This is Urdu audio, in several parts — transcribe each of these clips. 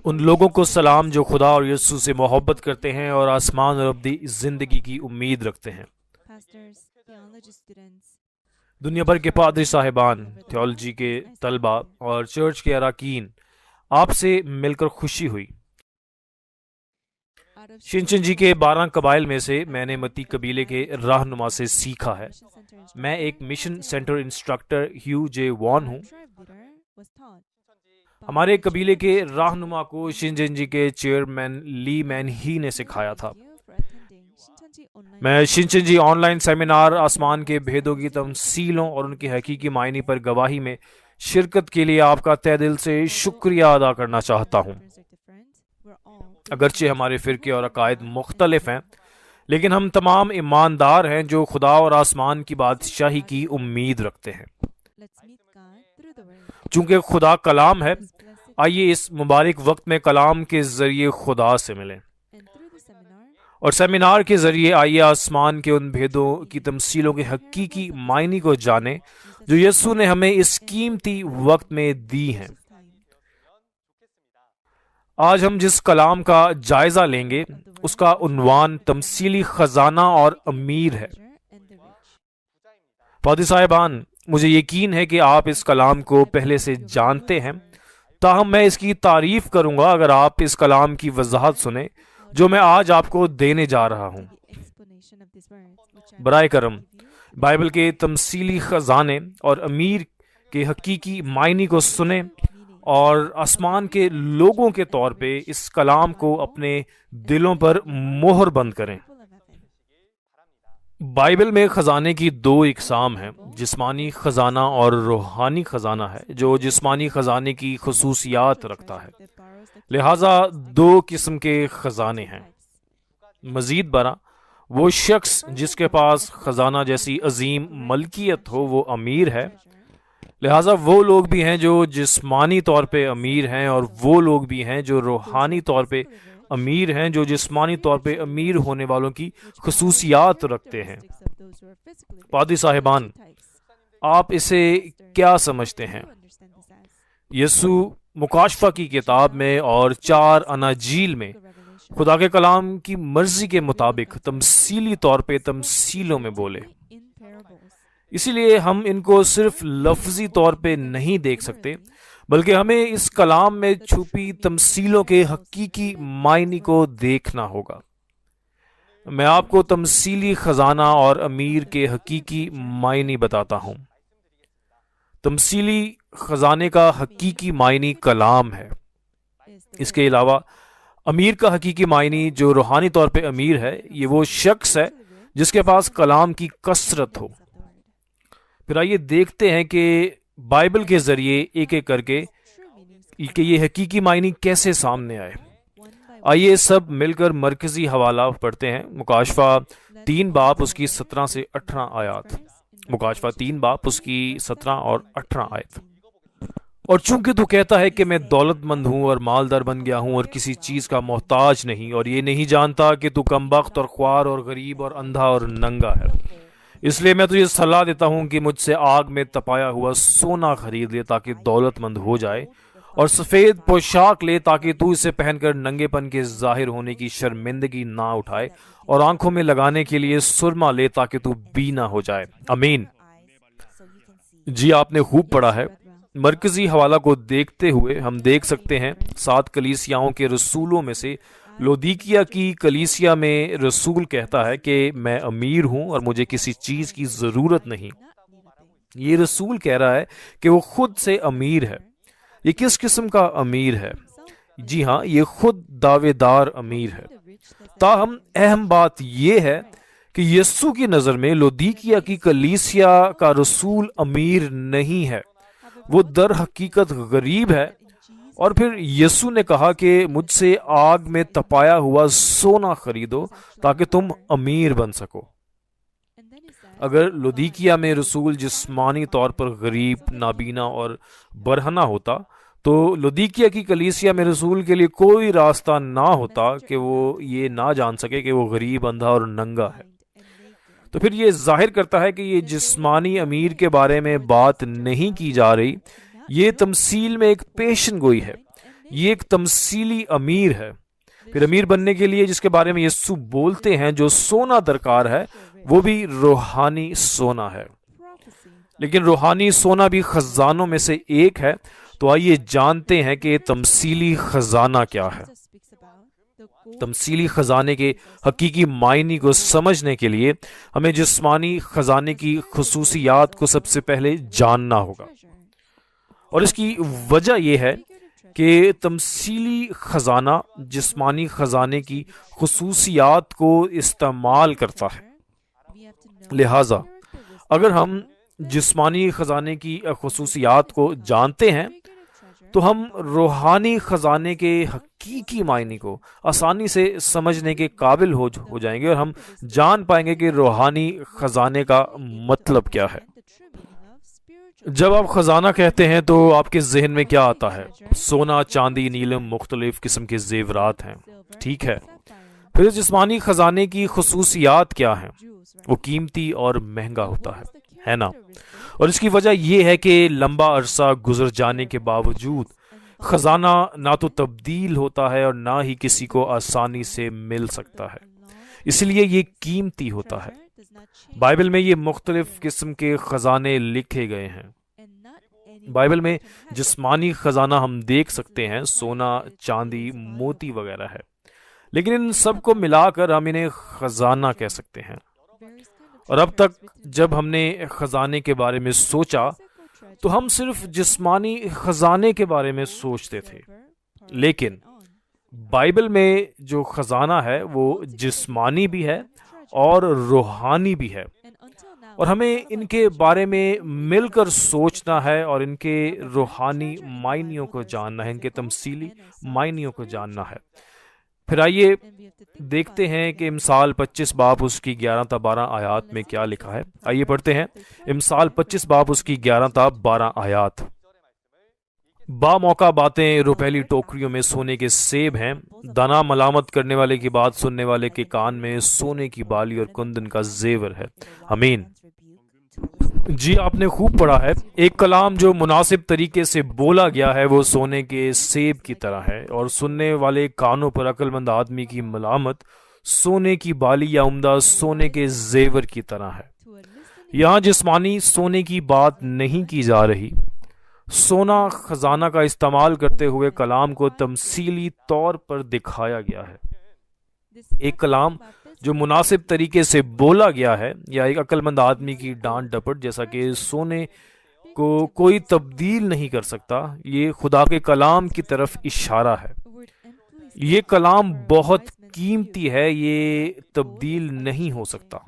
ان لوگوں کو سلام جو خدا اور یسوع سے محبت کرتے ہیں اور آسمان اور ابدی زندگی کی امید رکھتے ہیں۔ دنیا بھر کے پادری صاحبان، تھیولوجی کے طلباء اور چرچ کے اراکین، آپ سے مل کر خوشی ہوئی۔ شنچن جی کے 12 قبائل میں سے میں نے متی قبیلے کے رہنما سے سیکھا ہے۔ میں ایک مشن سینٹر انسٹرکٹر ہیو جے وان ہوں۔ ہمارے قبیلے کے رہنما کو شنچن جی کے چیئرمین لی مین ہی نے سکھایا تھا۔ میں شنچن جی آن لائن سیمینار آسمان کے بھیدوں کی تمثیلوں اور ان کے حقیقی معنی پر گواہی میں شرکت کے لیے آپ کا تہ دل سے شکریہ ادا کرنا چاہتا ہوں۔ اگرچہ ہمارے فرقے اور عقائد مختلف ہیں، لیکن ہم تمام ایماندار ہیں جو خدا اور آسمان کی بادشاہی کی امید رکھتے ہیں۔ چونکہ خدا کلام ہے، آئیے اس مبارک وقت میں کلام کے ذریعے خدا سے ملیں، اور سیمینار کے ذریعے آئیے آسمان کے ان بھیدوں کی تمثیلوں کے حقیقی معنی کو جانیں جو یسوع نے ہمیں اس قیمتی وقت میں دی ہیں۔ آج ہم جس کلام کا جائزہ لیں گے اس کا عنوان تمثیلی خزانہ اور امیر ہے۔ پادری صاحبان، مجھے یقین ہے کہ آپ اس کلام کو پہلے سے جانتے ہیں، تاہم میں اس کی تعریف کروں گا اگر آپ اس کلام کی وضاحت سنیں جو میں آج آپ کو دینے جا رہا ہوں۔ برائے کرم بائبل کے تمثیلی خزانے اور امیر کے حقیقی معنی کو سنیں اور آسمان کے لوگوں کے طور پہ اس کلام کو اپنے دلوں پر مہر بند کریں۔ بائبل میں خزانے کی 2 اقسام ہیں، جسمانی خزانہ اور روحانی خزانہ ہے، جو جسمانی خزانے کی خصوصیات رکھتا ہے۔ لہٰذا 2 قسم کے خزانے ہیں۔ مزید برآں وہ شخص جس کے پاس خزانہ جیسی عظیم ملکیت ہو وہ امیر ہے۔ لہٰذا وہ لوگ بھی ہیں جو جسمانی طور پہ امیر ہیں، اور وہ لوگ بھی ہیں جو روحانی طور پہ امیر ہیں، جو جسمانی طور پہ امیر ہونے والوں کی خصوصیات رکھتے ہیں۔ پادری صاحبان، آپ اسے کیا سمجھتے ہیں؟ یسوع مکاشفہ کی کتاب میں اور 4 اناجیل میں خدا کے کلام کی مرضی کے مطابق تمثیلی طور پہ تمثیلوں میں بولے۔ اسی لیے ہم ان کو صرف لفظی طور پہ نہیں دیکھ سکتے، بلکہ ہمیں اس کلام میں چھپی تمثیلوں کے حقیقی معنی کو دیکھنا ہوگا۔ میں آپ کو تمثیلی خزانہ اور امیر کے حقیقی معنی بتاتا ہوں۔ تمثیلی خزانے کا حقیقی معنی کلام ہے۔ اس کے علاوہ امیر کا حقیقی معنی جو روحانی طور پہ امیر ہے، یہ وہ شخص ہے جس کے پاس کلام کی کثرت ہو۔ پھر آئیے دیکھتے ہیں کہ بائبل کے ذریعے ایک ایک کر کے کہ یہ حقیقی معنی کیسے سامنے آئے۔ آئیے سب مل کر مرکزی حوالہ پڑھتے ہیں، مکاشفہ 3 باب اس کی 17 سے 18 آیات۔ مکاشفہ 3 باب اس کی 17 اور 18 آیت۔ اور چونکہ تو کہتا ہے کہ میں دولت مند ہوں اور مالدار بن گیا ہوں اور کسی چیز کا محتاج نہیں، اور یہ نہیں جانتا کہ تو کمبخت اور خوار اور غریب اور اندھا اور ننگا ہے، اس لیے میں تجھے صلاح دیتا ہوں کہ مجھ سے آگ میں تپایا ہوا سونا خرید لے تاکہ دولت مند ہو جائے، اور سفید پوشاک لے تاکہ تو اسے پہن کر ننگے پن کے ظاہر ہونے کی شرمندگی نہ اٹھائے، اور آنکھوں میں لگانے کے لیے سرما لے تاکہ تو بینا ہو جائے۔ آمین۔ جی آپ نے خوب پڑھا ہے۔ مرکزی حوالہ کو دیکھتے ہوئے ہم دیکھ سکتے ہیں 7 کلیسیاؤں کے رسولوں میں سے لودیکیا کی کلیسیا میں رسول کہتا ہے کہ میں امیر ہوں اور مجھے کسی چیز کی ضرورت نہیں۔ یہ رسول کہہ رہا ہے کہ وہ خود سے امیر ہے۔ یہ کس قسم کا امیر ہے؟ جی ہاں، یہ خود دعوے دار امیر ہے۔ تاہم اہم بات یہ ہے کہ یسوع کی نظر میں لودیکیا کی کلیسیا کا رسول امیر نہیں ہے، وہ در حقیقت غریب ہے۔ اور پھر یسوع نے کہا کہ مجھ سے آگ میں تپایا ہوا سونا خریدو تاکہ تم امیر بن سکو۔ اگر لودیکیا میں رسول جسمانی طور پر غریب، نابینا اور برہنہ ہوتا تو لودیکیا کی کلیسیا میں رسول کے لیے کوئی راستہ نہ ہوتا کہ وہ یہ نہ جان سکے کہ وہ غریب، اندھا اور ننگا ہے۔ تو پھر یہ ظاہر کرتا ہے کہ یہ جسمانی امیر کے بارے میں بات نہیں کی جا رہی، یہ تمثیل میں ایک پیشن گوئی ہے۔ یہ ایک تمثیلی امیر ہے۔ پھر امیر بننے کے لیے جس کے بارے میں یسوع بولتے ہیں جو سونا درکار ہے وہ بھی روحانی سونا ہے، لیکن روحانی سونا بھی خزانوں میں سے ایک ہے۔ تو آئیے جانتے ہیں کہ تمثیلی خزانہ کیا ہے۔ تمثیلی خزانے کے حقیقی معنی کو سمجھنے کے لیے ہمیں جسمانی خزانے کی خصوصیات کو سب سے پہلے جاننا ہوگا، اور اس کی وجہ یہ ہے کہ تمثیلی خزانہ جسمانی خزانے کی خصوصیات کو استعمال کرتا ہے۔ لہٰذا اگر ہم جسمانی خزانے کی خصوصیات کو جانتے ہیں تو ہم روحانی خزانے کے حقیقی معنی کو آسانی سے سمجھنے کے قابل ہو جائیں گے، اور ہم جان پائیں گے کہ روحانی خزانے کا مطلب کیا ہے۔ جب آپ خزانہ کہتے ہیں تو آپ کے ذہن میں کیا آتا ہے؟ سونا، چاندی، نیلم، مختلف قسم کے زیورات ہیں، ٹھیک ہے۔ پھر جسمانی خزانے کی خصوصیات کیا ہیں؟ وہ قیمتی اور مہنگا ہوتا ہے نا؟ اور اس کی وجہ یہ ہے کہ لمبا عرصہ گزر جانے کے باوجود خزانہ نہ تو تبدیل ہوتا ہے اور نہ ہی کسی کو آسانی سے مل سکتا ہے، اس لیے یہ قیمتی ہوتا ہے۔ بائبل میں یہ مختلف قسم کے خزانے لکھے گئے ہیں۔ بائبل میں جسمانی خزانہ ہم دیکھ سکتے ہیں، سونا، چاندی، موتی وغیرہ ہے، لیکن ان سب کو ملا کر ہم انہیں خزانہ کہہ سکتے ہیں۔ اور اب تک جب ہم نے خزانے کے بارے میں سوچا تو ہم صرف جسمانی خزانے کے بارے میں سوچتے تھے، لیکن بائبل میں جو خزانہ ہے وہ جسمانی بھی ہے اور روحانی بھی ہے، اور ہمیں ان کے بارے میں مل کر سوچنا ہے اور ان کے روحانی معنیوں کو جاننا ہے، ان کے تمثیلی معنیوں کو جاننا ہے۔ پھر آئیے دیکھتے ہیں کہ امثال 25 باب اس کی 11 تا 12 آیات میں کیا لکھا ہے۔ آئیے پڑھتے ہیں امثال 25 باب اس کی 11 تا 12 آیات۔ با موقع باتیں روپیلی ٹوکریوں میں سونے کے سیب ہیں، دانا ملامت کرنے والے کی بات سننے والے کے کان میں سونے کی بالی اور کندن کا زیور ہے۔ آمین۔ جی آپ نے خوب پڑھا ہے، ایک کلام جو مناسب طریقے سے بولا گیا ہے وہ سونے کے سیب کی طرح ہے، اور سننے والے کانوں پر عقل مند آدمی کی ملامت سونے کی بالی یا عمدہ سونے کے زیور کی طرح ہے۔ یہاں جسمانی سونے کی بات نہیں کی جا رہی۔ سونا خزانہ کا استعمال کرتے ہوئے کلام کو تمثیلی طور پر دکھایا گیا ہے۔ ایک کلام جو مناسب طریقے سے بولا گیا ہے یا ایک عقل مند آدمی کی ڈانٹ ڈپٹ جیسا کہ سونے کو کوئی تبدیل نہیں کر سکتا، یہ خدا کے کلام کی طرف اشارہ ہے۔ یہ کلام بہت قیمتی ہے، یہ تبدیل نہیں ہو سکتا،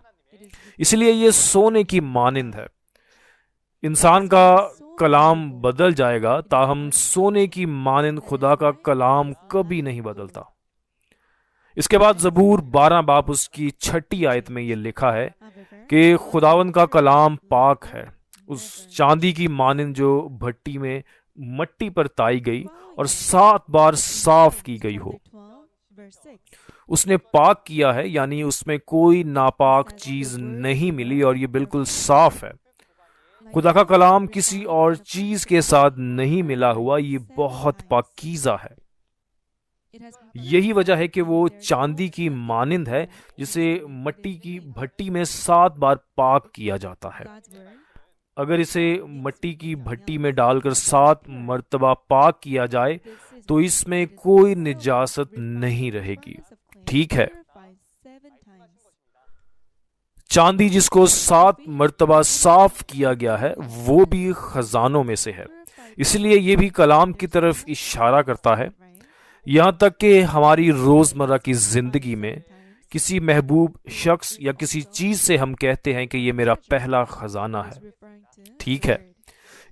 اس لیے یہ سونے کی مانند ہے۔ انسان کا کلام بدل جائے گا، تاہم سونے کی مانند خدا کا کلام کبھی نہیں بدلتا۔ اس کے بعد زبور 12 باب اس کی 6 آیت میں یہ لکھا ہے کہ خداوند کا کلام پاک ہے، اس چاندی کی مانند جو بھٹی میں مٹی پر تائی گئی اور 7 بار صاف کی گئی ہو۔ اس نے پاک کیا ہے، یعنی اس میں کوئی ناپاک چیز نہیں ملی اور یہ بالکل صاف ہے۔ خدا کا کلام کسی اور چیز کے ساتھ نہیں ملا ہوا، یہ بہت پاکیزہ ہے۔ یہی وجہ ہے کہ وہ چاندی کی مانند ہے جسے مٹی کی بھٹی میں 7 بار پاک کیا جاتا ہے۔ اگر اسے مٹی کی بھٹی میں ڈال کر 7 مرتبہ پاک کیا جائے تو اس میں کوئی نجاست نہیں رہے گی، ٹھیک ہے۔ چاندی جس کو 7 مرتبہ صاف کیا گیا ہے وہ بھی خزانوں میں سے ہے، اس لیے یہ بھی کلام کی طرف اشارہ کرتا ہے۔ یہاں تک کہ ہماری روزمرہ کی زندگی میں کسی محبوب شخص یا کسی چیز سے ہم کہتے ہیں کہ یہ میرا پہلا خزانہ ہے، ٹھیک ہے۔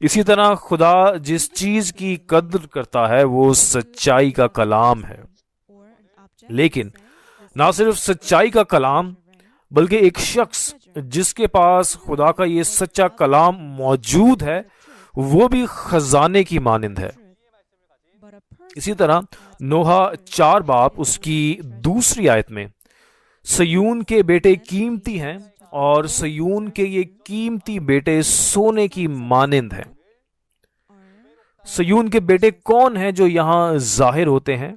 اسی طرح خدا جس چیز کی قدر کرتا ہے وہ سچائی کا کلام ہے، لیکن نہ صرف سچائی کا کلام بلکہ ایک شخص جس کے پاس خدا کا یہ سچا کلام موجود ہے وہ بھی خزانے کی مانند ہے۔ اسی طرح نوحہ 4 باب اس کی 2 آیت میں سیون کے بیٹے قیمتی ہیں اور سیون کے یہ قیمتی بیٹے سونے کی مانند ہیں۔ صیون کے بیٹے کون ہیں جو یہاں ظاہر ہوتے ہیں؟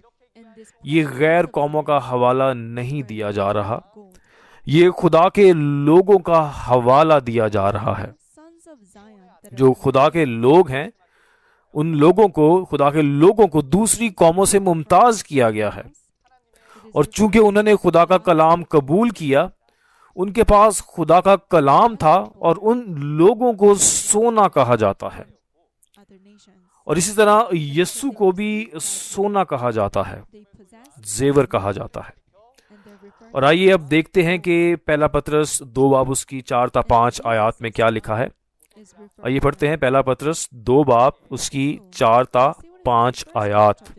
یہ غیر قوموں کا حوالہ نہیں دیا جا رہا، یہ خدا کے لوگوں کا حوالہ دیا جا رہا ہے۔ جو خدا کے لوگ ہیں، ان لوگوں کو، خدا کے لوگوں کو دوسری قوموں سے ممتاز کیا گیا ہے، اور چونکہ انہوں نے خدا کا کلام قبول کیا، ان کے پاس خدا کا کلام تھا، اور ان لوگوں کو سونا کہا جاتا ہے، اور اسی طرح یسوع کو بھی سونا کہا جاتا ہے، زیور کہا جاتا ہے۔ اور آئیے اب دیکھتے ہیں کہ پہلا پطرس 2 باب اس کی 4 تا 5 آیات میں کیا لکھا ہے۔ آئیے پڑھتے ہیں پہلا پطرس 2 باب اس کی 4 تا 5 آیات۔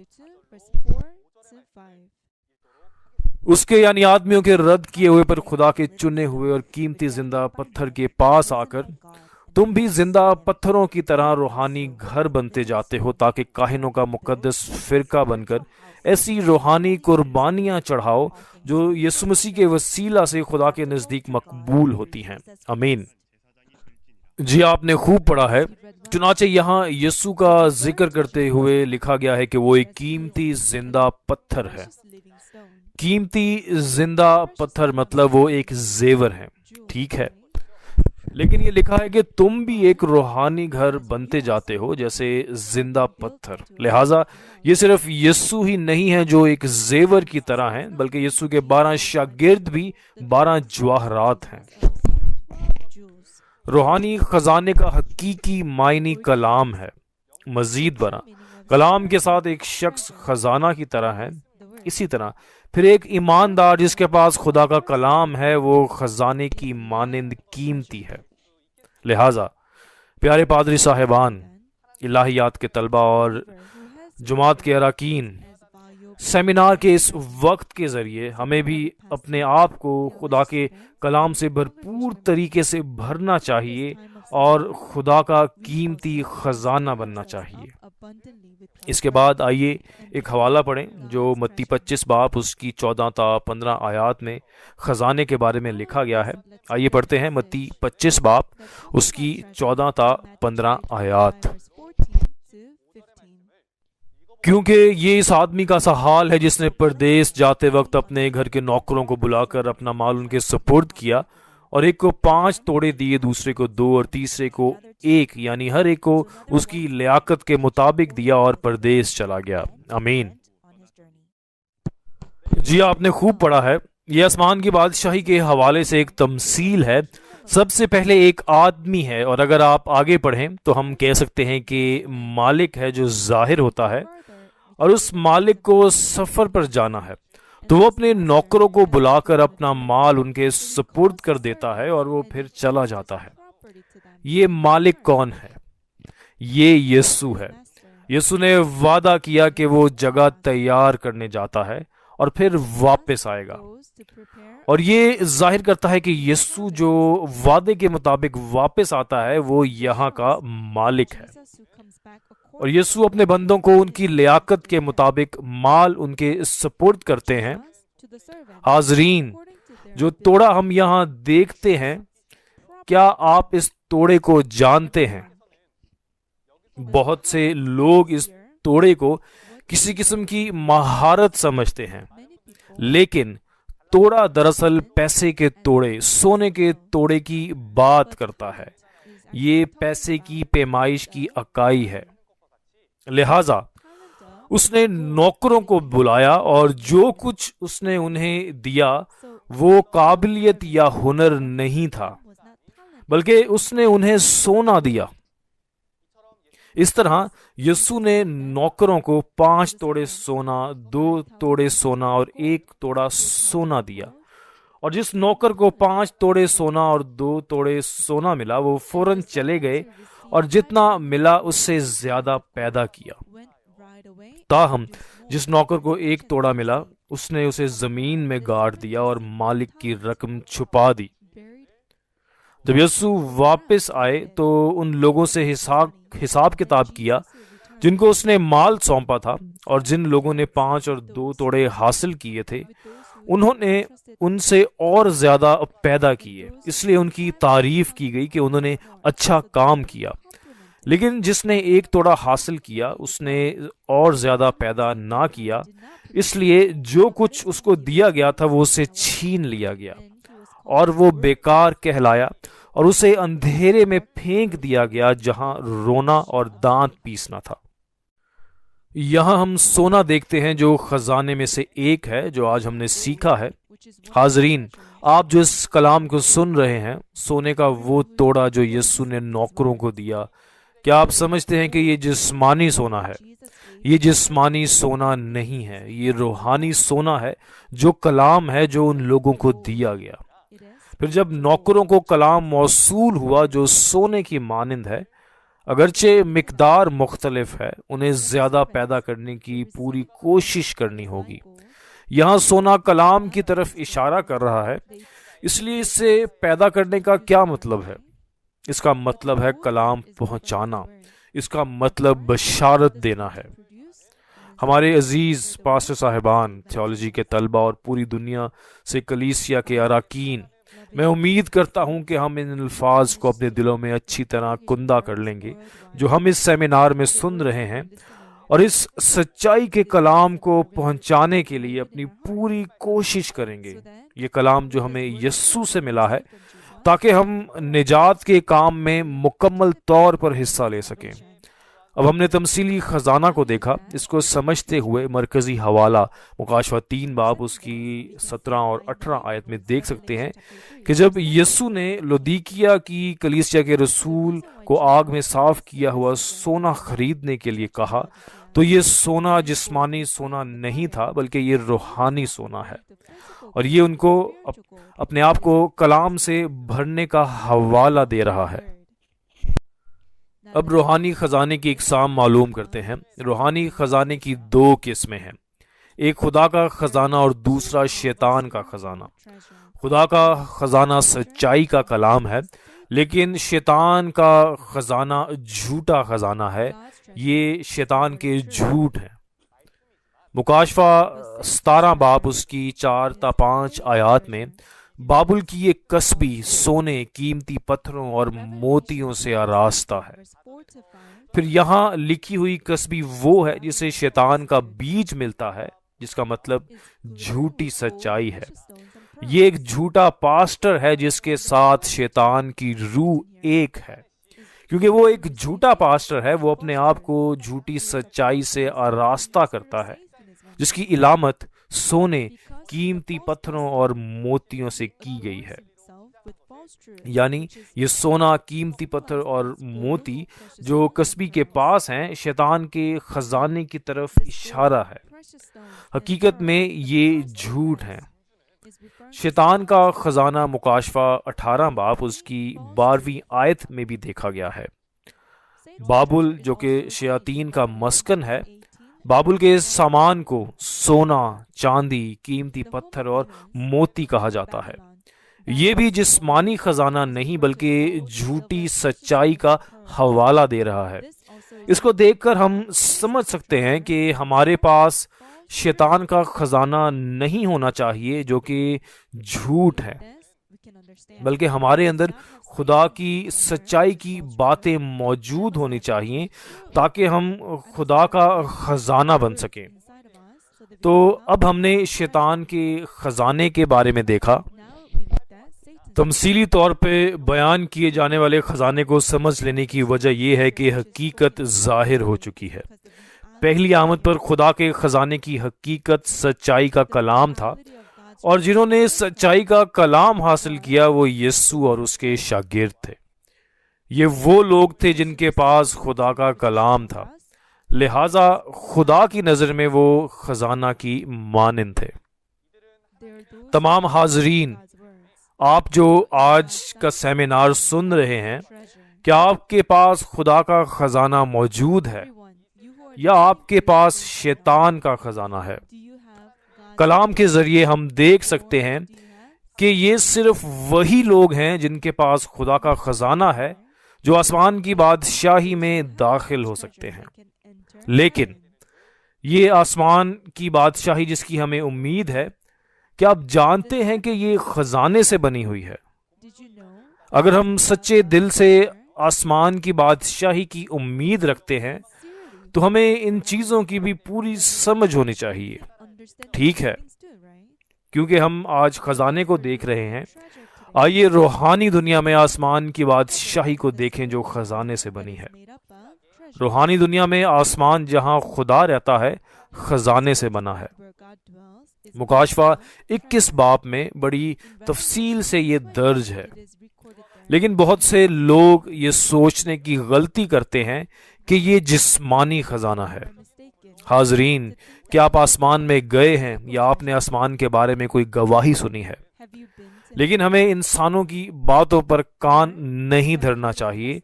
اس کے یعنی آدمیوں کے رد کیے ہوئے پر خدا کے چنے ہوئے اور قیمتی زندہ پتھر کے پاس آ کر تم بھی زندہ پتھروں کی طرح روحانی گھر بنتے جاتے ہو، تاکہ کاہنوں کا مقدس فرقہ بن کر ایسی روحانی قربانیاں چڑھاؤ جو یسوع مسیح کے وسیلہ سے خدا کے نزدیک مقبول ہوتی ہیں۔ آمین۔ جی آپ نے خوب پڑھا ہے۔ چنانچہ یہاں یسوع کا ذکر کرتے ہوئے لکھا گیا ہے کہ وہ ایک قیمتی زندہ پتھر ہے۔ قیمتی زندہ پتھر مطلب وہ ایک زیور ہے، ٹھیک ہے، لیکن یہ لکھا ہے کہ تم بھی ایک روحانی گھر بنتے جاتے ہو جیسے زندہ پتھر۔ لہٰذا یہ صرف یسوع ہی نہیں ہے جو ایک زیور کی طرح ہیں، بلکہ یسوع کے 12 شاگرد بھی 12 جواہرات ہیں۔ روحانی خزانے کا حقیقی معنی کلام ہے۔ مزید برآں کلام کے ساتھ ایک شخص خزانہ کی طرح ہے، اسی طرح پھر ایک ایماندار جس کے پاس خدا کا کلام ہے وہ خزانے کی مانند قیمتی ہے۔ لہٰذا پیارے پادری صاحبان، الہیات کے طلبہ اور جماعت کے اراکین، سیمینار کے اس وقت کے ذریعے ہمیں بھی اپنے آپ کو خدا کے کلام سے بھرپور طریقے سے بھرنا چاہیے اور خدا کا قیمتی خزانہ بننا چاہیے۔ اس کے بعد آئیے ایک حوالہ پڑھیں جو متی 25 باب اس کی 14 تا 15 آیات میں خزانے کے بارے میں لکھا گیا ہے۔ آئیے پڑھتے ہیں متی 25 باب اس کی 14 تا 15 آیات۔ کیونکہ یہ اس آدمی کا سا حال ہے جس نے پردیس جاتے وقت اپنے گھر کے نوکروں کو بلا کر اپنا مال ان کے سپرد کیا، اور ایک کو 5 توڑے دیے، دوسرے کو 2 اور تیسرے کو 1، یعنی ہر ایک کو اس کی لیاقت کے مطابق دیا، اور پردیس چلا گیا۔ آمین۔ جی آپ نے خوب پڑھا ہے۔ یہ آسمان کی بادشاہی کے حوالے سے ایک تمثیل ہے۔ سب سے پہلے ایک آدمی ہے، اور اگر آپ آگے پڑھیں تو ہم کہہ سکتے ہیں کہ مالک ہے جو ظاہر ہوتا ہے، اور اس مالک کو سفر پر جانا ہے تو وہ اپنے نوکروں کو بلا کر اپنا مال ان کے سپرد کر دیتا ہے، اور وہ پھر چلا جاتا ہے۔ یہ مالک کون ہے؟ یہ یسوع ہے۔ یسوع نے وعدہ کیا کہ وہ جگہ تیار کرنے جاتا ہے اور پھر واپس آئے گا، اور یہ ظاہر کرتا ہے کہ یسوع جو وعدے کے مطابق واپس آتا ہے وہ یہاں کا مالک ہے، اور یسوع اپنے بندوں کو ان کی لیاقت کے مطابق مال ان کے سپرد کرتے ہیں۔ حاضرین، جو توڑا ہم یہاں دیکھتے ہیں، کیا آپ اس توڑے کو جانتے ہیں؟ بہت سے لوگ اس توڑے کو کسی قسم کی مہارت سمجھتے ہیں، لیکن توڑا دراصل پیسے کے توڑے، سونے کے توڑے کی بات کرتا ہے۔ یہ پیسے کی پیمائش کی اکائی ہے۔ لہذا اس نے نوکروں کو بلایا، اور جو کچھ اس نے انہیں دیا وہ قابلیت یا ہنر نہیں تھا، بلکہ اس نے انہیں سونا دیا۔ اس طرح یسوع نے نوکروں کو 5 توڑے سونا، 2 توڑے سونا اور 1 توڑا سونا دیا، اور جس نوکر کو 5 توڑے سونا اور 2 توڑے سونا ملا وہ فوراً چلے گئے اور جتنا ملا اس سے زیادہ پیدا کیا۔ تاہم جس نوکر کو 1 توڑا ملا اس نے اسے زمین میں گاڑ دیا اور مالک کی رقم چھپا دی۔ جب یسوع واپس آئے تو ان لوگوں سے حساب کتاب کیا جن کو اس نے مال سونپا تھا، اور جن لوگوں نے 5 اور 2 توڑے حاصل کیے تھے انہوں نے ان سے اور زیادہ پیدا کیے، اس لیے ان کی تعریف کی گئی کہ انہوں نے اچھا کام کیا۔ لیکن جس نے ایک توڑا حاصل کیا اس نے اور زیادہ پیدا نہ کیا، اس لیے جو کچھ اس کو دیا گیا تھا وہ اسے چھین لیا گیا، اور وہ بیکار کہلایا، اور اسے اندھیرے میں پھینک دیا گیا جہاں رونا اور دانت پیسنا تھا۔ یہاں ہم سونا دیکھتے ہیں جو خزانے میں سے ایک ہے جو آج ہم نے سیکھا ہے۔ حاضرین، آپ جو اس کلام کو سن رہے ہیں، سونے کا وہ توڑا جو یسوع نے نوکروں کو دیا، کیا آپ سمجھتے ہیں کہ یہ جسمانی سونا ہے؟ یہ جسمانی سونا نہیں ہے، یہ روحانی سونا ہے جو کلام ہے جو ان لوگوں کو دیا گیا۔ پھر جب نوکروں کو کلام موصول ہوا جو سونے کی مانند ہے، اگرچہ مقدار مختلف ہے، انہیں زیادہ پیدا کرنے کی پوری کوشش کرنی ہوگی۔ یہاں سونا کلام کی طرف اشارہ کر رہا ہے، اس لیے اس سے پیدا کرنے کا کیا مطلب ہے؟ اس کا مطلب ہے کلام پہنچانا، اس کا مطلب بشارت دینا ہے۔ ہمارے عزیز پاسٹر صاحبان، تھیولوجی کے طلبہ اور پوری دنیا سے کلیسیا کے اراکین، میں امید کرتا ہوں کہ ہم ان الفاظ کو اپنے دلوں میں اچھی طرح کندہ کر لیں گے جو ہم اس سیمینار میں سن رہے ہیں، اور اس سچائی کے کلام کو پہنچانے کے لیے اپنی پوری کوشش کریں گے۔ یہ کلام جو ہمیں یسوع سے ملا ہے، تاکہ ہم نجات کے کام میں مکمل طور پر حصہ لے سکیں۔ اب ہم نے تمثیلی خزانہ کو دیکھا، اس کو سمجھتے ہوئے مرکزی حوالہ مکاشفہ 3 باب اس کی 17 اور 18 آیت میں دیکھ سکتے ہیں کہ جب یسوع نے لودیکیا کی کلیسیا کے رسول کو آگ میں صاف کیا ہوا سونا خریدنے کے لیے کہا، تو یہ سونا جسمانی سونا نہیں تھا بلکہ یہ روحانی سونا ہے، اور یہ ان کو اپنے آپ کو کلام سے بھرنے کا حوالہ دے رہا ہے۔ اب روحانی خزانے کی اقسام معلوم کرتے ہیں۔ روحانی خزانے کی 2 قسمیں ہیں، ایک خدا کا خزانہ اور دوسرا شیطان کا خزانہ۔ خدا کا خزانہ سچائی کا کلام ہے، لیکن شیطان کا خزانہ جھوٹا خزانہ ہے، یہ شیطان کے جھوٹ ہیں۔ مکاشفہ 17 باب اس کی 4 تا 5 آیات میں بابل کی ایک کسبی سونے، قیمتی پتھروں اور موتیوں سے آراستہ ہے۔ پھر یہاں لکھی ہوئی کسبی وہ ہے جسے شیطان کا بیج ملتا ہے، جس کا مطلب جھوٹی سچائی ہے۔ یہ ایک جھوٹا پاسٹر ہے جس کے ساتھ شیطان کی روح ایک ہے۔ کیونکہ وہ ایک جھوٹا پاسٹر ہے، وہ اپنے آپ کو جھوٹی سچائی سے آراستہ کرتا ہے، جس کی علامت سونے، قیمتی پتھروں اور موتیوں سے کی گئی ہے۔ یعنی یہ سونا، قیمتی پتھر اور موتی جو کسبی کے پاس ہیں، شیطان کے خزانے کی طرف اشارہ ہے۔ حقیقت میں یہ جھوٹ ہیں۔ شیطان کا خزانہ مکاشفہ 18 باب اس کی 12ویں آیت میں بھی دیکھا گیا ہے۔ بابل جو کہ شیاطین کا مسکن ہے، بابل کے سامان کو سونا، چاندی، قیمتی پتھر اور موتی کہا جاتا ہے۔ یہ بھی جسمانی خزانہ نہیں بلکہ جھوٹی سچائی کا حوالہ دے رہا ہے۔ اس کو دیکھ کر ہم سمجھ سکتے ہیں کہ ہمارے پاس شیطان کا خزانہ نہیں ہونا چاہیے جو کہ جھوٹ ہے، بلکہ ہمارے اندر خدا کی سچائی کی باتیں موجود ہونی چاہیے تاکہ ہم خدا کا خزانہ بن سکیں۔ تو اب ہم نے شیطان کے خزانے کے بارے میں دیکھا۔ تمثیلی طور پہ بیان کیے جانے والے خزانے کو سمجھ لینے کی وجہ یہ ہے کہ حقیقت ظاہر ہو چکی ہے۔ پہلی آمد پر خدا کے خزانے کی حقیقت سچائی کا کلام تھا، اور جنہوں نے سچائی کا کلام حاصل کیا وہ یسوع اور اس کے شاگرد تھے۔ یہ وہ لوگ تھے جن کے پاس خدا کا کلام تھا، لہذا خدا کی نظر میں وہ خزانہ کی مانند تھے۔ تمام حاضرین، آپ جو آج کا سیمینار سن رہے ہیں، کیا آپ کے پاس خدا کا خزانہ موجود ہے یا آپ کے پاس شیطان کا خزانہ ہے؟ کلام کے ذریعے ہم دیکھ سکتے ہیں کہ یہ صرف وہی لوگ ہیں جن کے پاس خدا کا خزانہ ہے جو آسمان کی بادشاہی میں داخل ہو سکتے ہیں۔ لیکن یہ آسمان کی بادشاہی جس کی ہمیں امید ہے، کیا آپ جانتے ہیں کہ یہ خزانے سے بنی ہوئی ہے؟ اگر ہم سچے دل سے آسمان کی بادشاہی کی امید رکھتے ہیں تو ہمیں ان چیزوں کی بھی پوری سمجھ ہونی چاہیے، ٹھیک ہے؟ کیونکہ ہم آج خزانے کو دیکھ رہے ہیں، آئیے روحانی دنیا میں آسمان کی بادشاہی کو دیکھیں جو خزانے سے بنی ہے۔ روحانی دنیا میں آسمان جہاں خدا رہتا ہے خزانے سے بنا ہے۔ مکاشفہ 21 باب میں بڑی تفصیل سے یہ درج ہے، لیکن بہت سے لوگ یہ سوچنے کی غلطی کرتے ہیں کہ یہ جسمانی خزانہ ہے۔ حاضرین، کیا آپ آسمان میں گئے ہیں یا آپ نے آسمان کے بارے میں کوئی گواہی سنی ہے؟ لیکن ہمیں انسانوں کی باتوں پر کان نہیں دھرنا چاہیے،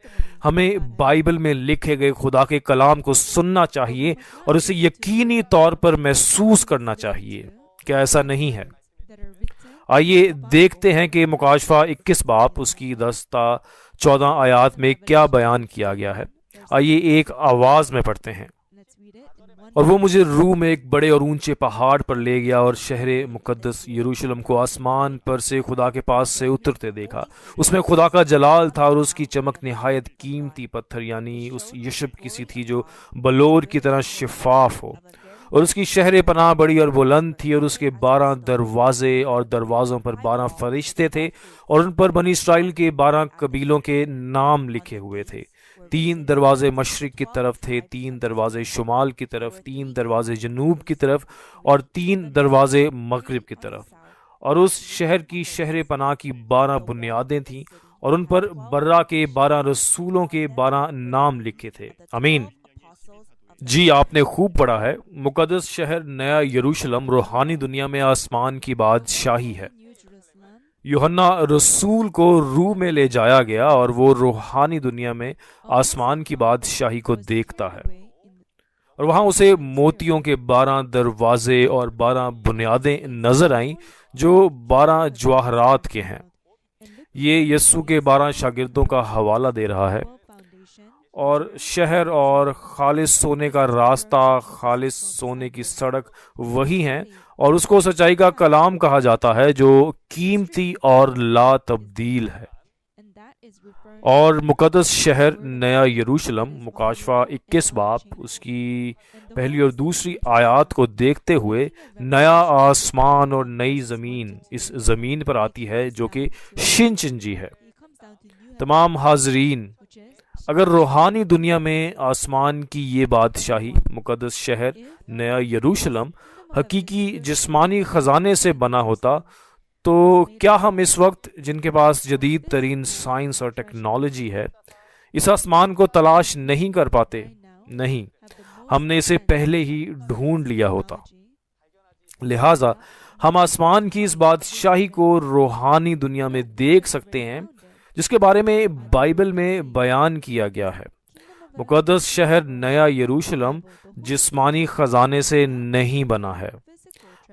ہمیں بائبل میں لکھے گئے خدا کے کلام کو سننا چاہیے اور اسے یقینی طور پر محسوس کرنا چاہیے۔ کیا ایسا نہیں ہے؟ آئیے دیکھتے ہیں کہ مکاشفہ 21 باب اس کی 10 تا 14 آیات میں کیا بیان کیا گیا ہے۔ آئیے ایک آواز میں پڑھتے ہیں۔ اور وہ مجھے روح میں ایک بڑے اور اونچے پہاڑ پر لے گیا اور شہر مقدس یروشلم کو آسمان پر سے خدا کے پاس سے اترتے دیکھا۔ اس میں خدا کا جلال تھا اور اس کی چمک نہایت قیمتی پتھر یعنی اس یشب کی سی تھی جو بلور کی طرح شفاف ہو، اور اس کی شہر پناہ بڑی اور بلند تھی، اور اس کے 12 دروازے اور دروازوں پر 12 فرشتے تھے، اور ان پر بنی اسرائیل کے 12 قبیلوں کے نام لکھے ہوئے تھے۔ 3 دروازے مشرق کی طرف تھے، 3 دروازے شمال کی طرف، 3 دروازے جنوب کی طرف اور 3 دروازے مغرب کی طرف۔ اور اس شہر کی شہر پناہ کی 12 بنیادیں تھیں، اور ان پر برا کے 12 رسولوں کے 12 نام لکھے تھے۔ آمین۔ جی، آپ نے خوب پڑھا ہے۔ مقدس شہر نیا یروشلم روحانی دنیا میں آسمان کی بادشاہی ہے۔ یوحنا رسول کو روح میں لے جایا گیا اور وہ روحانی دنیا میں آسمان کی بادشاہی کو دیکھتا ہے، اور وہاں اسے موتیوں کے 12 دروازے اور 12 بنیادیں نظر آئیں جو 12 جواہرات کے ہیں۔ یہ یسوع کے 12 شاگردوں کا حوالہ دے رہا ہے، اور شہر اور خالص سونے کا راستہ، خالص سونے کی سڑک وہی ہیں، اور اس کو سچائی کا کلام کہا جاتا ہے جو قیمتی اور لا تبدیل ہے۔ اور مقدس شہر نیا یروشلم مکاشفہ 21 باب اس کی پہلی اور دوسری آیات کو دیکھتے ہوئے نیا آسمان اور نئی زمین اس زمین پر آتی ہے جو کہ شنچنجی ہے۔ تمام حاضرین، اگر روحانی دنیا میں آسمان کی یہ بادشاہی مقدس شہر نیا یروشلم حقیقی جسمانی خزانے سے بنا ہوتا تو کیا ہم اس وقت جن کے پاس جدید ترین سائنس اور ٹیکنالوجی ہے اس آسمان کو تلاش نہیں کر پاتے؟ نہیں، ہم نے اسے پہلے ہی ڈھونڈ لیا ہوتا۔ لہٰذا ہم آسمان کی اس بادشاہی کو روحانی دنیا میں دیکھ سکتے ہیں جس کے بارے میں بائبل میں بیان کیا گیا ہے۔ مقدس شہر نیا یروشلم جسمانی خزانے سے نہیں بنا ہے۔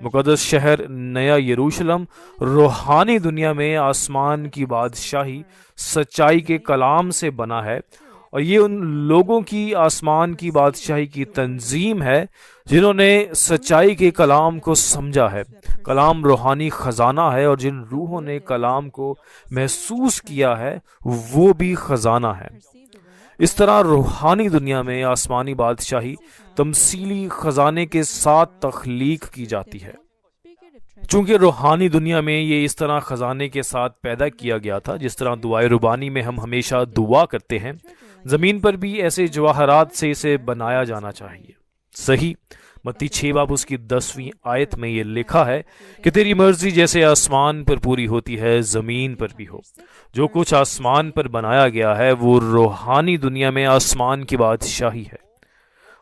مقدس شہر نیا یروشلم روحانی دنیا میں آسمان کی بادشاہی سچائی کے کلام سے بنا ہے، اور یہ ان لوگوں کی آسمان کی بادشاہی کی تنظیم ہے جنہوں نے سچائی کے کلام کو سمجھا ہے۔ کلام روحانی خزانہ ہے، اور جن روحوں نے کلام کو محسوس کیا ہے وہ بھی خزانہ ہے۔ اس طرح روحانی دنیا میں آسمانی بادشاہی تمثیلی خزانے کے ساتھ تخلیق کی جاتی ہے۔ چونکہ روحانی دنیا میں یہ اس طرح خزانے کے ساتھ پیدا کیا گیا تھا جس طرح دعائے ربانی میں ہم ہمیشہ دعا کرتے ہیں، زمین پر بھی ایسے جواہرات سے اسے بنایا جانا چاہیے۔ صحیح، متی 6 باب اس کی 10ویں آیت میں یہ لکھا ہے کہ تیری مرضی جیسے آسمان پر پوری ہوتی ہے زمین پر بھی ہو۔ جو کچھ آسمان پر بنایا گیا ہے وہ روحانی دنیا میں آسمان کی بادشاہی ہے،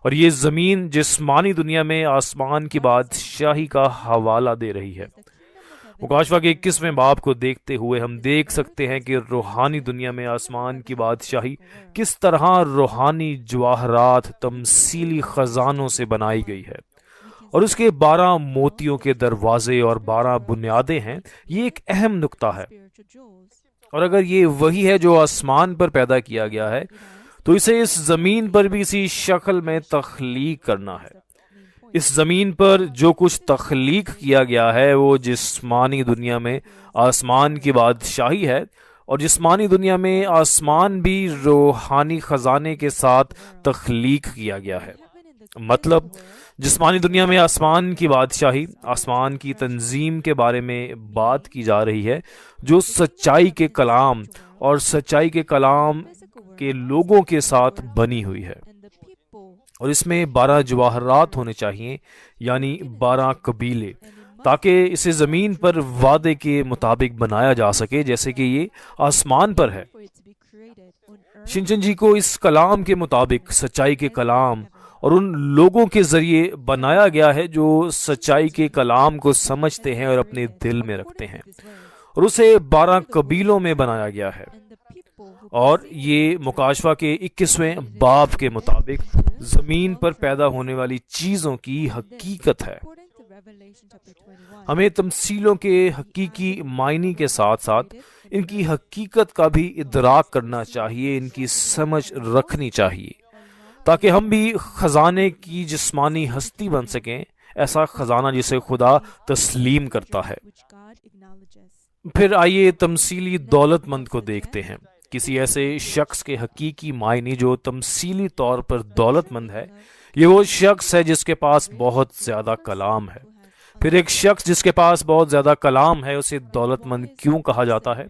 اور یہ زمین جسمانی دنیا میں آسمان کی بادشاہی کا حوالہ دے رہی ہے۔ مکاشفہ کے 21ویں باب کو دیکھتے ہوئے ہم دیکھ سکتے ہیں کہ روحانی دنیا میں آسمان کی بادشاہی کس طرح روحانی جواہرات تمثیلی خزانوں سے بنائی گئی ہے، اور اس کے 12 موتیوں کے دروازے اور 12 بنیادیں ہیں۔ یہ ایک اہم نقطہ ہے، اور اگر یہ وہی ہے جو آسمان پر پیدا کیا گیا ہے تو اسے اس زمین پر بھی اسی شکل میں تخلیق کرنا ہے۔ اس زمین پر جو کچھ تخلیق کیا گیا ہے وہ جسمانی دنیا میں آسمان کی بادشاہی ہے، اور جسمانی دنیا میں آسمان بھی روحانی خزانے کے ساتھ تخلیق کیا گیا ہے۔ مطلب جسمانی دنیا میں آسمان کی بادشاہی، آسمان کی تنظیم کے بارے میں بات کی جا رہی ہے جو سچائی کے کلام اور سچائی کے کلام کے لوگوں کے ساتھ بنی ہوئی ہے، اور اس میں 12 جواہرات ہونے چاہیے، یعنی 12 قبیلے، تاکہ اسے زمین پر وعدے کے مطابق بنایا جا سکے جیسے کہ یہ آسمان پر ہے۔ شنچن جی کو اس کلام کے مطابق سچائی کے کلام اور ان لوگوں کے ذریعے بنایا گیا ہے جو سچائی کے کلام کو سمجھتے ہیں اور اپنے دل میں رکھتے ہیں، اور اسے 12 قبیلوں میں بنایا گیا ہے، اور یہ مکاشفہ کے 21ویں باب کے مطابق زمین پر پیدا ہونے والی چیزوں کی حقیقت ہے۔ ہمیں تمثیلوں کے حقیقی معنی کے ساتھ ساتھ ان کی حقیقت کا بھی ادراک کرنا چاہیے، ان کی سمجھ رکھنی چاہیے، تاکہ ہم بھی خزانے کی جسمانی ہستی بن سکیں، ایسا خزانہ جسے خدا تسلیم کرتا ہے۔ پھر آئیے تمثیلی دولت مند کو دیکھتے ہیں، کسی ایسے شخص کے حقیقی معنی جو تمثیلی طور پر دولت مند ہے۔ یہ وہ شخص ہے جس کے پاس بہت زیادہ کلام ہے۔ پھر ایک شخص جس کے پاس بہت زیادہ کلام ہے، اسے دولت مند کیوں کہا جاتا ہے؟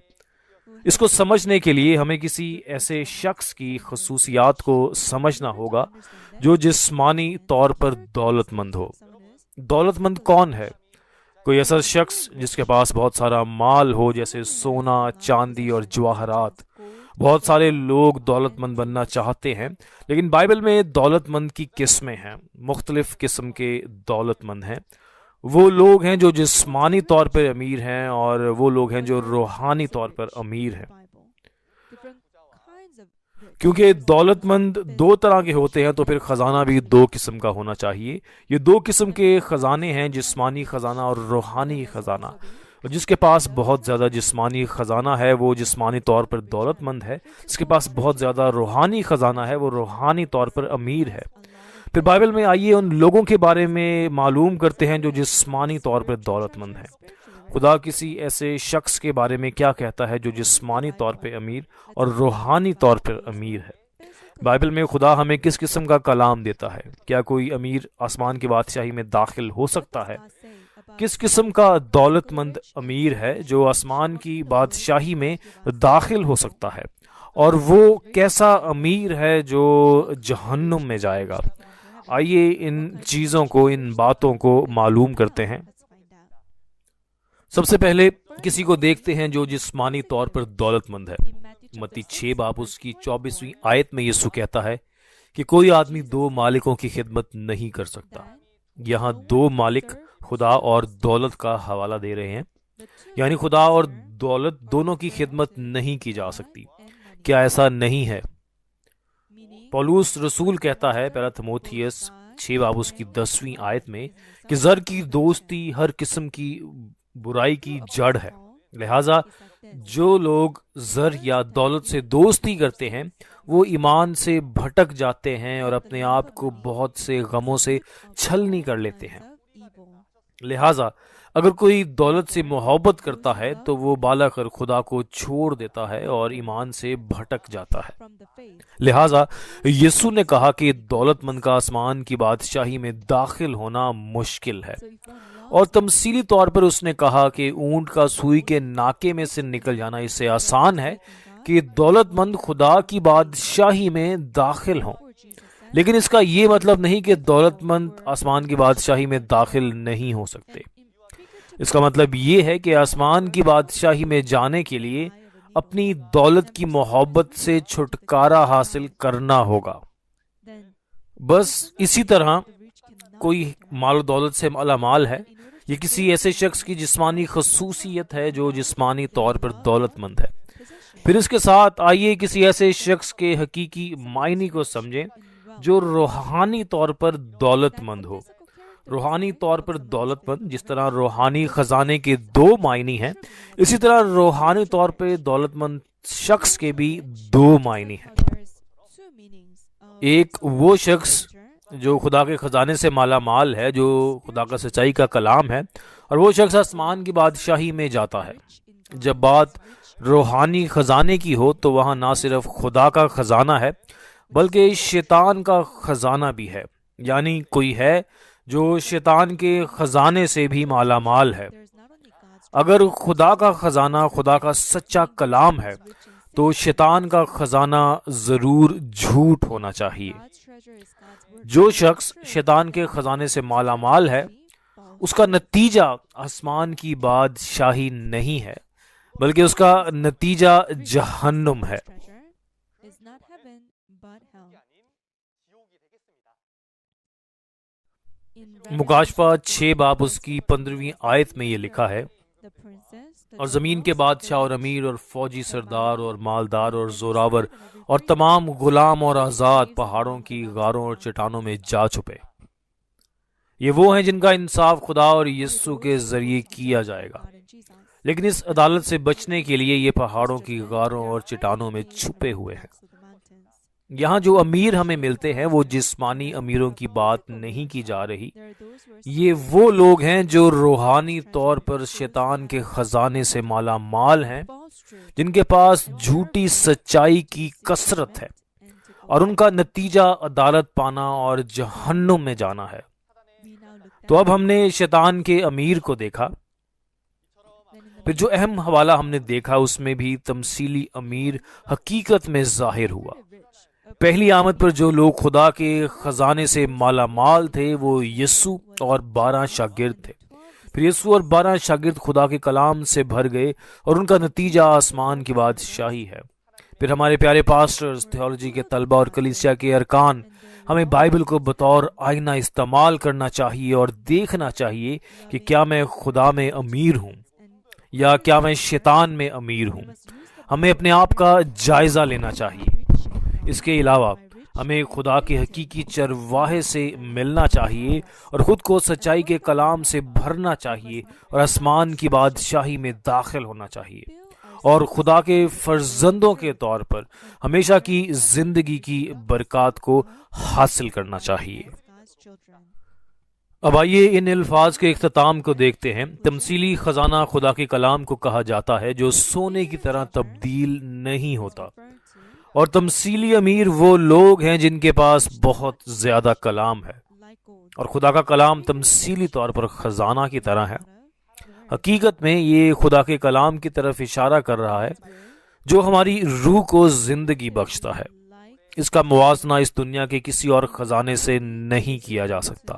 اس کو سمجھنے کے لیے ہمیں کسی ایسے شخص کی خصوصیات کو سمجھنا ہوگا جو جسمانی طور پر دولت مند ہو۔ دولت مند کون ہے؟ کوئی ایسا شخص جس کے پاس بہت سارا مال ہو، جیسے سونا، چاندی اور جواہرات۔ بہت سارے لوگ دولت مند بننا چاہتے ہیں، لیکن بائبل میں دولت مند کی قسمیں ہیں، مختلف قسم کے دولت مند ہیں۔ وہ لوگ ہیں جو جسمانی طور پر امیر ہیں، اور وہ لوگ ہیں جو روحانی طور پر امیر ہیں۔ کیونکہ دولت مند 2 طرح کے ہوتے ہیں، تو پھر خزانہ بھی 2 قسم کا ہونا چاہیے۔ یہ 2 قسم کے خزانے ہیں، جسمانی خزانہ اور روحانی خزانہ۔ جس کے پاس بہت زیادہ جسمانی خزانہ ہے وہ جسمانی طور پر دولت مند ہے، جس کے پاس بہت زیادہ روحانی خزانہ ہے وہ روحانی طور پر امیر ہے۔ پھر بائبل میں آئیے ان لوگوں کے بارے میں معلوم کرتے ہیں جو جسمانی طور پر دولت مند ہیں۔ خدا کسی ایسے شخص کے بارے میں کیا کہتا ہے جو جسمانی طور پہ امیر اور روحانی طور پر امیر ہے؟ بائبل میں خدا ہمیں کس قسم کا کلام دیتا ہے؟ کیا کوئی امیر آسمان کی بادشاہی میں داخل ہو سکتا ہے؟ کس قسم کا دولت مند امیر ہے جو آسمان کی بادشاہی میں داخل ہو سکتا ہے؟ اور وہ کیسا امیر ہے جو جہنم میں جائے گا؟ آئیے ان چیزوں کو، ان باتوں کو معلوم کرتے ہیں۔ سب سے پہلے کسی کو دیکھتے ہیں جو جسمانی طور پر دولت مند ہے۔ متی 6 باب اس کی 24ویں آیت میں یسوع کہتا ہے کہ کوئی آدمی 2 مالکوں کی خدمت نہیں کر سکتا۔ یہاں 2 مالک خدا اور دولت کا حوالہ دے رہے ہیں، یعنی خدا اور دولت دونوں کی خدمت نہیں کی جا سکتی۔ کیا ایسا نہیں ہے؟ پولس رسول کہتا ہے پہلا تیموتھیوس 6 باب اس کی 10ویں آیت میں کہ زر کی دوستی ہر قسم کی برائی کی جڑ ہے، لہٰذا جو لوگ زر یا دولت سے دوستی کرتے ہیں وہ ایمان سے بھٹک جاتے ہیں اور اپنے آپ کو بہت سے غموں سے چھلنی کر لیتے ہیں۔ لہٰذا اگر کوئی دولت سے محبت کرتا ہے تو وہ بالا کر خدا کو چھوڑ دیتا ہے اور ایمان سے بھٹک جاتا ہے۔ لہٰذا یسوع نے کہا کہ دولت مند کا آسمان کی بادشاہی میں داخل ہونا مشکل ہے، اور تمثیلی طور پر اس نے کہا کہ اونٹ کا سوئی کے ناکے میں سے نکل جانا اس سے آسان ہے کہ دولت مند خدا کی بادشاہی میں داخل ہوں، لیکن اس کا یہ مطلب نہیں کہ دولت مند آسمان کی بادشاہی میں داخل نہیں ہو سکتے۔ اس کا مطلب یہ ہے کہ آسمان کی بادشاہی میں جانے کے لیے اپنی دولت کی محبت سے چھٹکارا حاصل کرنا ہوگا۔ بس اسی طرح کوئی مال و دولت سے مالا مال ہے، یہ کسی ایسے شخص کی جسمانی خصوصیت ہے جو جسمانی طور پر دولت مند ہے۔ پھر اس کے ساتھ آئیے کسی ایسے شخص کے حقیقی معنی کو سمجھیں جو روحانی طور پر دولت مند ہو۔ روحانی طور پر دولت مند، جس طرح روحانی خزانے کے 2 معنی ہیں، اسی طرح روحانی طور پہ دولت مند شخص کے بھی 2 معنی ہیں۔ ایک وہ شخص جو خدا کے خزانے سے مالا مال ہے، جو خدا کا سچائی کا کلام ہے، اور وہ شخص آسمان کی بادشاہی میں جاتا ہے۔ جب بات روحانی خزانے کی ہو تو وہاں نہ صرف خدا کا خزانہ ہے بلکہ شیطان کا خزانہ بھی ہے، یعنی کوئی ہے جو شیطان کے خزانے سے بھی مالا مال ہے۔ اگر خدا کا خزانہ خدا کا سچا کلام ہے تو شیطان کا خزانہ ضرور جھوٹ ہونا چاہیے۔ جو شخص شیطان کے خزانے سے مالا مال ہے اس کا نتیجہ آسمان کی بادشاہی نہیں ہے بلکہ اس کا نتیجہ جہنم ہے۔ مکاشفہ 6 باب اس کی 15ویں آیت میں یہ لکھا ہے، اور زمین کے بادشاہ اور امیر اور فوجی سردار اور مالدار اور زوراور اور تمام غلام اور آزاد پہاڑوں کی غاروں اور چٹانوں میں جا چھپے۔ یہ وہ ہیں جن کا انصاف خدا اور یسوع کے ذریعے کیا جائے گا، لیکن اس عدالت سے بچنے کے لیے یہ پہاڑوں کی غاروں اور چٹانوں میں چھپے ہوئے ہیں۔ یہاں جو امیر ہمیں ملتے ہیں وہ جسمانی امیروں کی بات نہیں کی جا رہی، یہ وہ لوگ ہیں جو روحانی طور پر شیطان کے خزانے سے مالا مال ہیں، جن کے پاس جھوٹی سچائی کی کثرت ہے اور ان کا نتیجہ عدالت پانا اور جہنم میں جانا ہے۔ تو اب ہم نے شیطان کے امیر کو دیکھا، پھر جو اہم حوالہ ہم نے دیکھا اس میں بھی تمثیلی امیر حقیقت میں ظاہر ہوا۔ پہلی آمد پر جو لوگ خدا کے خزانے سے مالا مال تھے وہ یسوع اور 12 شاگرد تھے۔ پھر یسوع اور 12 شاگرد خدا کے کلام سے بھر گئے اور ان کا نتیجہ آسمان کی بادشاہی ہے۔ پھر ہمارے پیارے پاسٹرز، تھیولوجی کے طلبہ اور کلیسیا کے ارکان، ہمیں بائبل کو بطور آئینہ استعمال کرنا چاہیے اور دیکھنا چاہیے کہ کیا میں خدا میں امیر ہوں یا کیا میں شیطان میں امیر ہوں۔ ہمیں اپنے آپ کا جائزہ لینا چاہیے۔ اس کے علاوہ ہمیں خدا کے حقیقی چرواہے سے ملنا چاہیے اور خود کو سچائی کے کلام سے بھرنا چاہیے اور آسمان کی بادشاہی میں داخل ہونا چاہیے اور خدا کے فرزندوں کے طور پر ہمیشہ کی زندگی کی برکات کو حاصل کرنا چاہیے۔ اب آئیے ان الفاظ کے اختتام کو دیکھتے ہیں۔ تمثیلی خزانہ خدا کے کلام کو کہا جاتا ہے جو سونے کی طرح تبدیل نہیں ہوتا، اور تمثیلی امیر وہ لوگ ہیں جن کے پاس بہت زیادہ کلام ہے، اور خدا کا کلام تمثیلی طور پر خزانہ کی طرح ہے۔ حقیقت میں یہ خدا کے کلام کی طرف اشارہ کر رہا ہے جو ہماری روح کو زندگی بخشتا ہے۔ اس کا موازنہ اس دنیا کے کسی اور خزانے سے نہیں کیا جا سکتا۔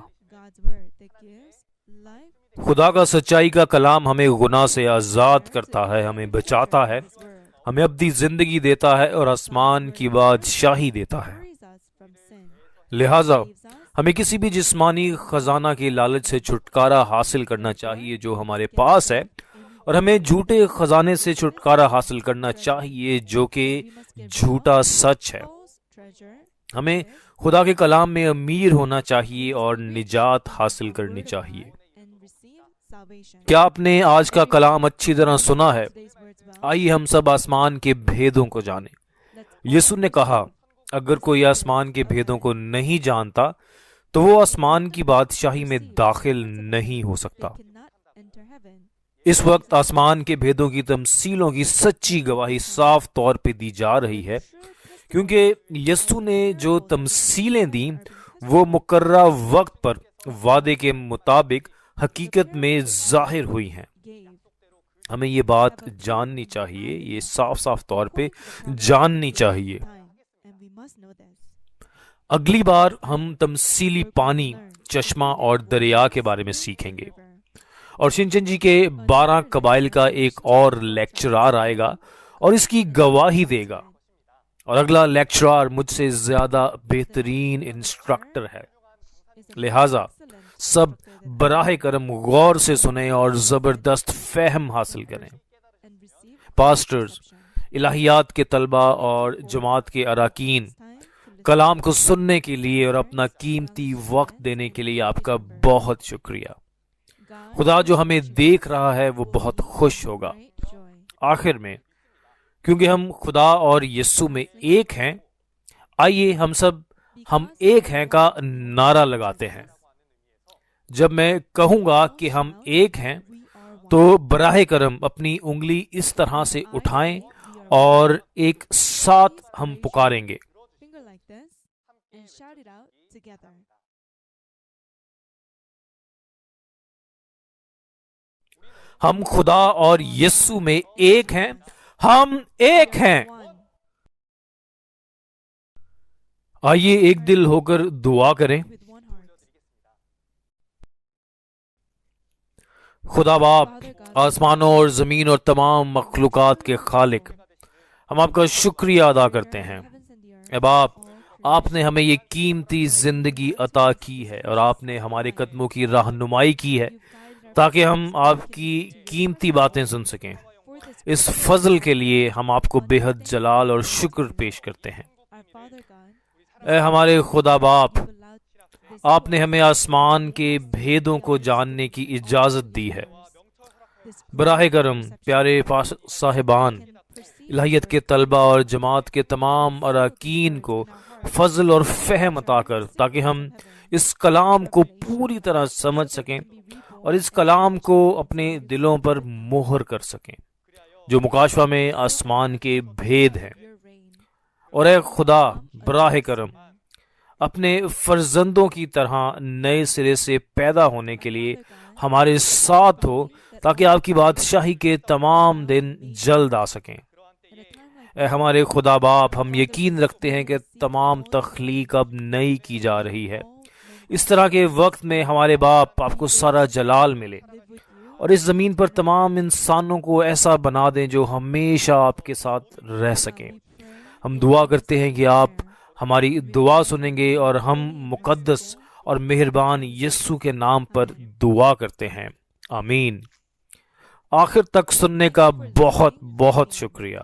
خدا کا سچائی کا کلام ہمیں گناہ سے آزاد کرتا ہے، ہمیں بچاتا ہے، ہمیں ابدی زندگی دیتا ہے اور آسمان کی بادشاہی دیتا ہے۔ لہٰذا ہمیں کسی بھی جسمانی خزانہ کے لالچ سے چھٹکارا حاصل کرنا چاہیے جو ہمارے پاس ہے، اور ہمیں جھوٹے خزانے سے چھٹکارا حاصل کرنا چاہیے جو کہ جھوٹا سچ ہے۔ ہمیں خدا کے کلام میں امیر ہونا چاہیے اور نجات حاصل کرنی چاہیے۔ کیا آپ نے آج کا کلام اچھی طرح سنا ہے؟ آئیے ہم سب آسمان کے بھیدوں کو جانیں۔ یسوع نے کہا، اگر کوئی آسمان کے بھیدوں کو نہیں جانتا تو وہ آسمان کی بادشاہی میں داخل نہیں ہو سکتا۔ اس وقت آسمان کے بھیدوں کی تمثیلوں کی سچی گواہی صاف طور پہ دی جا رہی ہے، کیونکہ یسوع نے جو تمثیلیں دیں وہ مقررہ وقت پر وعدے کے مطابق حقیقت میں ظاہر ہوئی ہیں۔ ہمیں یہ بات جاننی چاہیے، یہ صاف صاف طور پہ جاننی چاہیے۔ اگلی بار ہم تمثیلی پانی، چشمہ اور دریا کے بارے میں سیکھیں گے، اور شنچن جی کے 12 قبائل کا ایک اور لیکچرار آئے گا اور اس کی گواہی دے گا، اور اگلا لیکچرار مجھ سے زیادہ بہترین انسٹرکٹر ہے۔ لہٰذا سب براہ کرم غور سے سنیں اور زبردست فہم حاصل کریں۔ پاسٹرز، الہیات کے طلبہ اور جماعت کے اراکین، کلام کو سننے کے لیے اور اپنا قیمتی وقت دینے کے لیے آپ کا بہت شکریہ۔ خدا جو ہمیں دیکھ رہا ہے وہ بہت خوش ہوگا۔ آخر میں، کیونکہ ہم خدا اور یسوع میں ایک ہیں، آئیے ہم ایک ہیں کا نعرہ لگاتے ہیں۔ جب میں کہوں گا کہ ہم ایک ہیں، تو براہ کرم اپنی انگلی اس طرح سے اٹھائیں اور ایک ساتھ ہم پکاریں گے. finger like this and shout it out together. ہم خدا اور یسوع میں ایک ہیں. ہم ایک ہیں. One. آئیے ایک دل ہو کر دعا کریں. With one heart. خدا باپ، Father God, آسمانوں اور زمین اور تمام مخلوقات کے خالق، ہم آپ کا شکریہ ادا کرتے ہیں. heavens and the earth, اے باپ، all آپ نے ہمیں یہ قیمتی زندگی عطا کی ہے اور آپ نے ہمارے قدموں کی رہنمائی کی ہے you've guided our تاکہ ہم آپ کی قیمتی باتیں سن سکیں. for this. اس فضل کے لیے ہم آپ کو بے حد جلال اور شکر پیش کرتے ہیں. Our Father God, اے ہمارے خدا باپ، you've allowed this آپ نے ہمیں آسمان کے بھیدوں کو جاننے کی اجازت دی ہے. this براہ کرم پیارے صاحبان، can perceive الہیت کے طلبہ اور جماعت کے تمام اراکین کو فضل اور فہم عطا کر تاکہ ہم اس کلام کو پوری طرح سمجھ سکیں اور اس کلام کو اپنے دلوں پر مہر کر سکیں جو مکاشفہ میں آسمان کے بھید ہیں. your reign. اور اے خدا، براہ کرم اپنے فرزندوں کی طرح نئے سرے سے پیدا ہونے کے لیے ہمارے ساتھ ہو تاکہ آپ کی بادشاہی کے تمام دن جلد آ سکیں. At a time like اے ہمارے خدا باپ، ہم یقین رکھتے ہیں کہ تمام تخلیق اب نئی کی جا رہی ہے. اس طرح کے وقت میں ہمارے باپ، آپ کو سارا جلال ملے live with you, اور اس زمین پر تمام انسانوں کو ایسا بنا دیں جو ہمیشہ آپ کے ساتھ رہ سکیں. we pray ہم دعا کرتے ہیں کہ آپ ہماری دعا سنیں گے اور ہم مقدس اور مہربان یسوع کے نام پر دعا کرتے ہیں. آمین. آخر تک سننے کا بہت بہت شکریہ.